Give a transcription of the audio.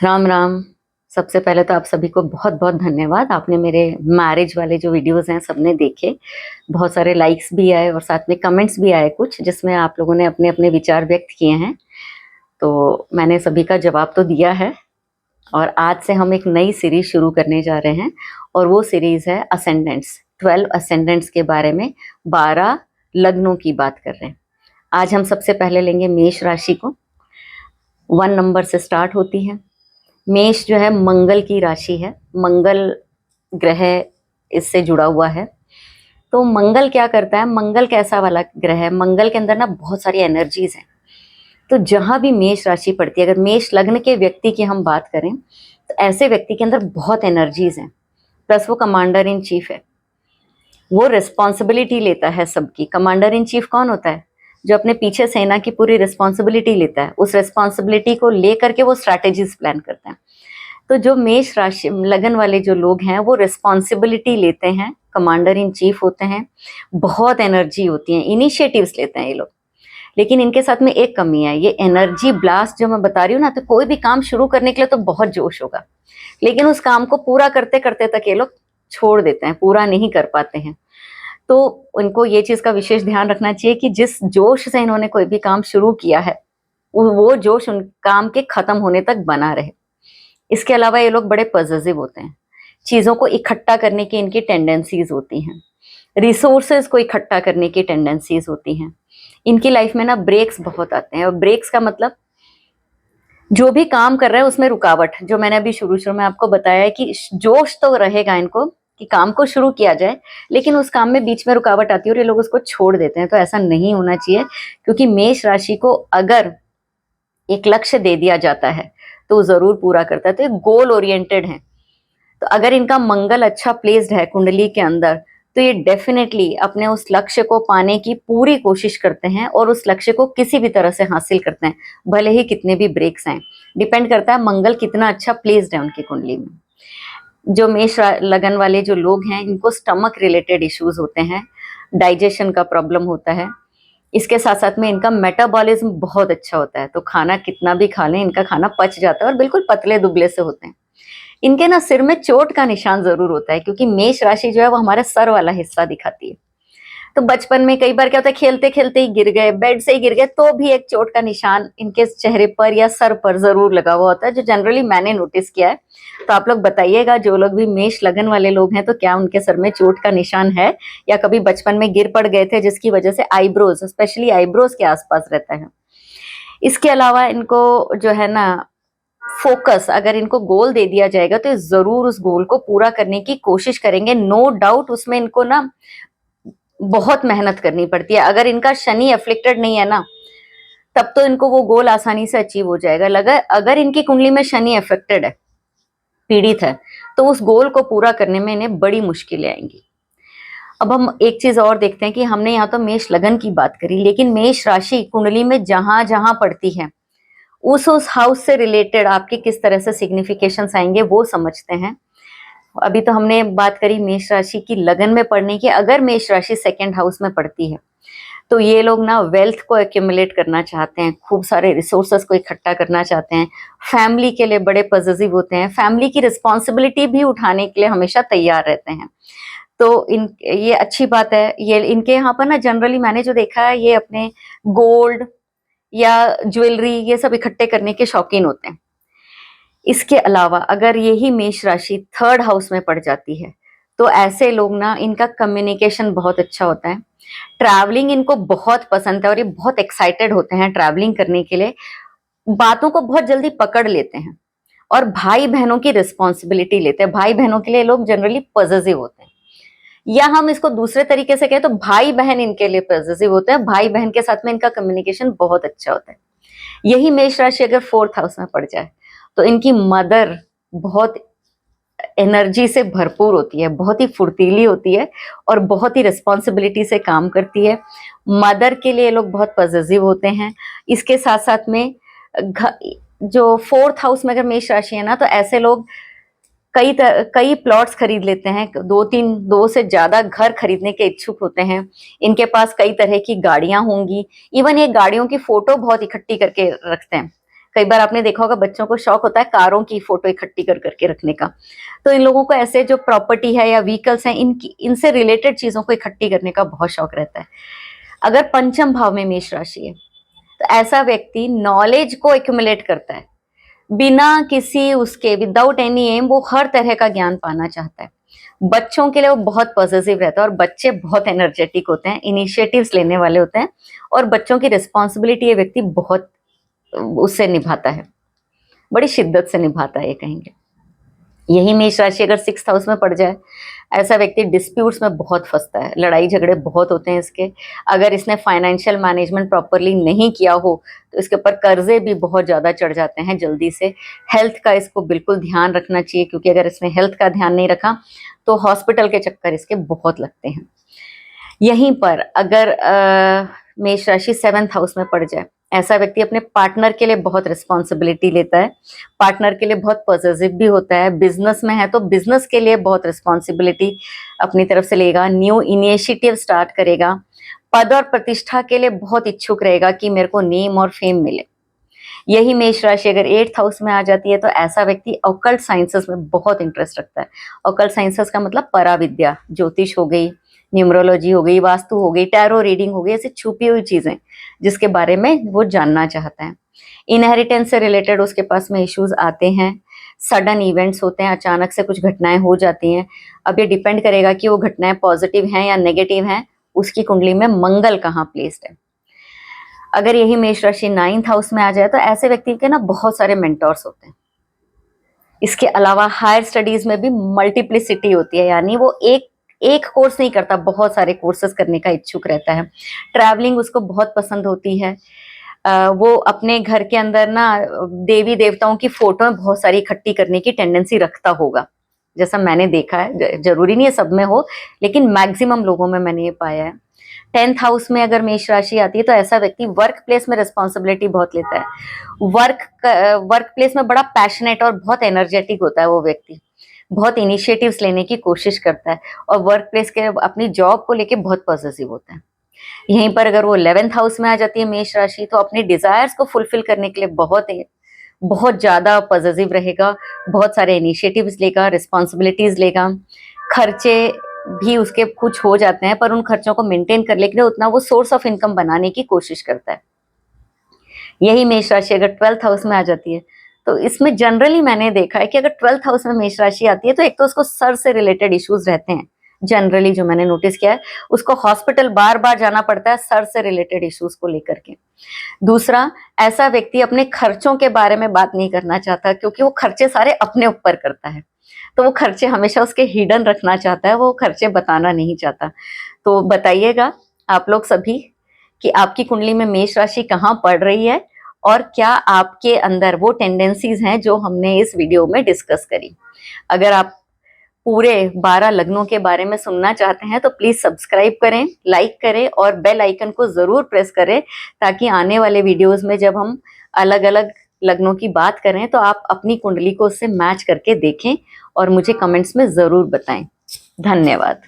राम राम। सबसे पहले तो आप सभी को बहुत बहुत धन्यवाद। आपने मेरे मैरिज वाले जो वीडियोस हैं सबने देखे, बहुत सारे लाइक्स भी आए और साथ में कमेंट्स भी आए कुछ, जिसमें आप लोगों ने अपने अपने विचार व्यक्त किए हैं। तो मैंने सभी का जवाब तो दिया है और आज से हम एक नई सीरीज शुरू करने जा रहे हैं और वो सीरीज है असेंडेंट्स। 12 असेंडेंट्स के बारे में, 12 लग्नों की बात कर रहे हैं। आज हम सबसे पहले लेंगे मेष राशि को। 1 नंबर से स्टार्ट होती है। मेष जो है मंगल की राशि है, मंगल ग्रह इससे जुड़ा हुआ है। तो मंगल क्या करता है, मंगल कैसा वाला ग्रह है, मंगल के अंदर ना बहुत सारी एनर्जीज हैं। तो जहां भी मेष राशि पड़ती है, अगर मेष लग्न के व्यक्ति की हम बात करें तो ऐसे व्यक्ति के अंदर बहुत एनर्जीज हैं। प्लस वो कमांडर इन चीफ है, वो रिस्पॉन्सिबिलिटी लेता है सबकी। कमांडर इन चीफ कौन होता है? जो अपने पीछे सेना की पूरी रिस्पॉन्सिबिलिटी लेता है, उस रिस्पॉन्सिबिलिटी को लेकर के वो स्ट्रैटेजीज प्लान करता है। तो जो मेष राशि लगन वाले जो लोग हैं वो रिस्पॉन्सिबिलिटी लेते हैं, कमांडर इन चीफ होते हैं, बहुत एनर्जी होती है, इनिशिएटिव्स लेते हैं ये लोग। लेकिन इनके साथ में एक कमी है, ये एनर्जी ब्लास्ट जो मैं बता रही हूँ ना, तो कोई भी काम शुरू करने के लिए तो बहुत जोश होगा, लेकिन उस काम को पूरा करते करते तक ये लोग छोड़ देते हैं, पूरा नहीं कर पाते हैं। तो उनको ये चीज का विशेष ध्यान रखना चाहिए कि जिस जोश से इन्होंने कोई भी काम शुरू किया है वो जोश उन काम के खत्म होने तक बना रहे। इसके अलावा ये लोग बड़े पॉजिटिव होते हैं, चीजों को इकट्ठा करने की इनकी टेंडेंसीज होती हैं, रिसोर्सेज को इकट्ठा करने की टेंडेंसीज होती हैं। इनकी लाइफ में ना ब्रेक्स बहुत आते हैं, और ब्रेक्स का मतलब जो भी काम कर रहा है उसमें रुकावट। जो मैंने अभी शुरू शुरू में आपको बताया है कि जोश तो रहेगा इनको कि काम को शुरू किया जाए, लेकिन उस काम में बीच में रुकावट आती है और ये लोग उसको छोड़ देते हैं। तो ऐसा नहीं होना चाहिए, क्योंकि मेष राशि को अगर एक लक्ष्य दे दिया जाता है तो वो जरूर पूरा करता है। तो ये गोल ओरिएंटेड है। तो अगर इनका मंगल अच्छा प्लेस्ड है कुंडली के अंदर, तो ये डेफिनेटली अपने उस लक्ष्य को पाने की पूरी कोशिश करते हैं और उस लक्ष्य को किसी भी तरह से हासिल करते हैं, भले ही कितने भी ब्रेक्स आए। डिपेंड करता है मंगल कितना अच्छा प्लेस्ड है उनकी कुंडली में। जो मेष लगन वाले जो लोग हैं, इनको स्टमक रिलेटेड इश्यूज होते हैं, डाइजेशन का प्रॉब्लम होता है। इसके साथ साथ में इनका मेटाबॉलिज्म बहुत अच्छा होता है, तो खाना कितना भी खा लें इनका खाना पच जाता है और बिल्कुल पतले दुबले से होते हैं। इनके ना सिर में चोट का निशान जरूर होता है, क्योंकि मेष राशि जो है वो हमारे सर वाला हिस्सा दिखाती है। तो बचपन में कई बार क्या होता है, खेलते खेलते ही गिर गए, बेड से ही गिर गए, तो भी एक चोट का निशान इनके चेहरे पर या सर पर जरूर लगा हुआ होता है, जो जनरली मैंने नोटिस किया है। तो आप लोग बताइएगा, जो लोग भी मेष लगन वाले लोग हैं, तो क्या उनके सर में चोट का निशान है, या कभी बचपन में गिर पड़ गए थे जिसकी वजह से आईब्रोज, स्पेशली आईब्रोज के आसपास रहता है। इसके अलावा इनको जो है ना फोकस, अगर इनको गोल दे दिया जाएगा तो जरूर उस गोल को पूरा करने की कोशिश करेंगे। नो डाउट उसमें इनको ना बहुत मेहनत करनी पड़ती है। अगर इनका शनि अफ्लिक्टेड नहीं है ना, तब तो इनको वो गोल आसानी से अचीव हो जाएगा। लगा अगर इनकी कुंडली में शनि अफेक्टेड है, पीड़ित है, तो उस गोल को पूरा करने में इन्हें बड़ी मुश्किलें आएंगी। अब हम एक चीज और देखते हैं कि हमने यहाँ तो मेष लगन की बात करी, लेकिन मेष राशि कुंडली में जहां जहां पड़ती है उस हाउस से रिलेटेड आपके किस तरह से सिग्निफिकेशंस आएंगे वो समझते हैं। अभी तो हमने बात करी मेष राशि की लगन में पड़ने की। अगर मेष राशि सेकंड हाउस में पड़ती है तो ये लोग ना वेल्थ को एक्यूमुलेट करना चाहते हैं, खूब सारे रिसोर्सेस को इकट्ठा करना चाहते हैं, फैमिली के लिए बड़े पॉजिटिव होते हैं, फैमिली की रिस्पॉन्सिबिलिटी भी उठाने के लिए हमेशा तैयार रहते हैं। तो ये अच्छी बात है। ये इनके यहाँ पर ना जनरली मैंने जो देखा है, ये अपने गोल्ड या ज्वेलरी ये सब इकट्ठे करने के शौकीन होते हैं। इसके अलावा अगर यही मेष राशि थर्ड हाउस में पड़ जाती है, तो ऐसे लोग ना, इनका कम्युनिकेशन बहुत अच्छा होता है, ट्रैवलिंग इनको बहुत पसंद है और ये बहुत एक्साइटेड होते हैं ट्रैवलिंग करने के लिए, बातों को बहुत जल्दी पकड़ लेते हैं और भाई बहनों की रिस्पॉन्सिबिलिटी लेते हैं। भाई बहनों के लिए लोग जनरली पॉजिटिव होते हैं, या हम इसको दूसरे तरीके से कहें तो भाई बहन इनके लिए पॉजिटिव होते हैं। भाई बहन के साथ में इनका कम्युनिकेशन बहुत अच्छा होता है। यही मेष राशि अगर फोर्थ हाउस में पड़ जाए तो इनकी मदर बहुत एनर्जी से भरपूर होती है, बहुत ही फुर्तीली होती है और बहुत ही रिस्पॉन्सिबिलिटी से काम करती है। मदर के लिए लोग बहुत पॉजिटिव होते हैं। इसके साथ साथ में जो फोर्थ हाउस में अगर मेष राशि है ना, तो ऐसे लोग कई प्लॉट्स खरीद लेते हैं, दो से ज्यादा घर खरीदने के इच्छुक होते हैं। इनके पास कई तरह की गाड़ियां होंगी, इवन ये गाड़ियों की फोटो बहुत इकट्ठी करके रखते हैं। कई बार आपने देखा होगा बच्चों को शौक होता है कारों की फोटो इकट्ठी कर करके रखने का, तो इन लोगों को ऐसे जो प्रॉपर्टी है या व्हीकल्स हैं इनकी इनसे रिलेटेड चीजों को इकट्ठी करने का बहुत शौक रहता है। अगर पंचम भाव में मेष राशि है तो ऐसा व्यक्ति नॉलेज को एक्यूमुलेट करता है, बिना किसी उसके विदाउट एनी एम वो हर तरह का ज्ञान पाना चाहता है। बच्चों के लिए वो बहुत पॉजिटिव रहता है, और बच्चे बहुत एनर्जेटिक होते हैं, इनिशिएटिव्स लेने वाले होते हैं, और बच्चों की रिस्पॉन्सिबिलिटी ये व्यक्ति बहुत उससे निभाता है, बड़ी शिद्दत से निभाता है ये कहेंगे। यही मेष राशि अगर 6th हाउस में पड़ जाए, ऐसा व्यक्ति डिस्प्यूट्स में बहुत फंसता है, लड़ाई झगड़े बहुत होते हैं इसके। अगर इसने फाइनेंशियल मैनेजमेंट प्रॉपरली नहीं किया हो तो इसके ऊपर कर्जे भी बहुत ज़्यादा चढ़ जाते हैं जल्दी से। हेल्थ का इसको बिल्कुल ध्यान रखना चाहिए, क्योंकि अगर इसने हेल्थ का ध्यान नहीं रखा तो हॉस्पिटल के चक्कर इसके बहुत लगते हैं। यहीं पर अगर मेष राशि 7th हाउस में पड़ जाए, ऐसा व्यक्ति अपने पार्टनर के लिए बहुत रिस्पॉन्सिबिलिटी लेता है, पार्टनर के लिए बहुत पॉजिटिव भी होता है। बिजनेस में है तो बिजनेस के लिए बहुत रिस्पॉन्सिबिलिटी अपनी तरफ से लेगा, न्यू इनिशिएटिव स्टार्ट करेगा। पद और प्रतिष्ठा के लिए बहुत इच्छुक रहेगा कि मेरे को नेम और फेम मिले। यही मेष राशि अगर 8th हाउस में आ जाती है तो ऐसा व्यक्ति ऑकल्ट साइंसेस में बहुत इंटरेस्ट रखता है। ऑकल्ट साइंसेस का मतलब पराविद्या, ज्योतिष हो गई, न्यूमरोलॉजी हो गई, वास्तु हो गई, टैरो रीडिंग हो गई, ऐसी छुपी हुई चीजें जिसके बारे में वो जानना चाहता है। इनहेरिटेंस से रिलेटेड उसके पास में इश्यूज आते हैं, सडन इवेंट्स होते हैं, अचानक से कुछ घटनाएं हो जाती हैं। अब ये डिपेंड करेगा कि वो घटनाएं पॉजिटिव हैं या नेगेटिव हैं, उसकी कुंडली में मंगल कहाँ प्लेस्ड है। अगर यही मेष राशि 9th हाउस में आ जाए तो ऐसे व्यक्ति के ना बहुत सारे मेंटोर्स होते हैं। इसके अलावा हायर स्टडीज में भी मल्टीप्लिसिटी होती है, यानी वो एक कोर्स नहीं करता, बहुत सारे कोर्सेज करने का इच्छुक रहता है। ट्रैवलिंग उसको बहुत पसंद होती है। वो अपने घर के अंदर ना देवी देवताओं की फोटो बहुत सारी इकट्ठी करने की टेंडेंसी रखता होगा, जैसा मैंने देखा है। जरूरी नहीं है सब में हो, लेकिन मैक्सिमम लोगों में मैंने ये पाया है। 10th हाउस में अगर मेष राशि आती है तो ऐसा व्यक्ति वर्क प्लेस में रिस्पॉन्सिबिलिटी बहुत लेता है। वर्क प्लेस में बड़ा पैशनेट और बहुत एनर्जेटिक होता है वो व्यक्ति, बहुत इनिशिएटिव्स लेने की कोशिश करता है, और वर्क प्लेस के अपनी जॉब को लेके बहुत पॉजिटिव होता है। यहीं पर अगर वो 11th हाउस में आ जाती है मेष राशि तो अपने डिजायर्स को फुलफिल करने के लिए बहुत ज्यादा पॉजिटिव रहेगा, बहुत सारे इनिशिएटिव्स लेगा, रिस्पॉन्सिबिलिटीज लेगा। खर्चे भी उसके कुछ हो जाते हैं, पर उन खर्चों को मेंटेन करने के लिए उतना वो सोर्स ऑफ इनकम बनाने की कोशिश करता है। यही मेष राशि अगर 12th हाउस में आ जाती है तो इसमें जनरली मैंने देखा है कि अगर 12th हाउस में मेष राशि आती है तो एक तो उसको सर से रिलेटेड इश्यूज रहते हैं, जनरली जो मैंने नोटिस किया है, उसको हॉस्पिटल बार बार जाना पड़ता है सर से रिलेटेड इश्यूज को लेकर के। दूसरा, ऐसा व्यक्ति अपने खर्चों के बारे में बात नहीं करना चाहता, क्योंकि वो खर्चे सारे अपने ऊपर करता है, तो वो खर्चे हमेशा उसके हिडन रखना चाहता है, वो खर्चे बताना नहीं चाहता। तो बताइएगा आप लोग सभी कि आपकी कुंडली में मेष राशि कहाँ पड़ रही है, और क्या आपके अंदर वो टेंडेंसीज हैं जो हमने इस वीडियो में डिस्कस करी। अगर आप पूरे 12 लग्नों के बारे में सुनना चाहते हैं तो प्लीज सब्सक्राइब करें, लाइक करें और बेल आइकन को जरूर प्रेस करें, ताकि आने वाले वीडियोस में जब हम अलग अलग लग्नों की बात करें तो आप अपनी कुंडली को उससे मैच करके देखें और मुझे कमेंट्स में जरूर बताएं। धन्यवाद।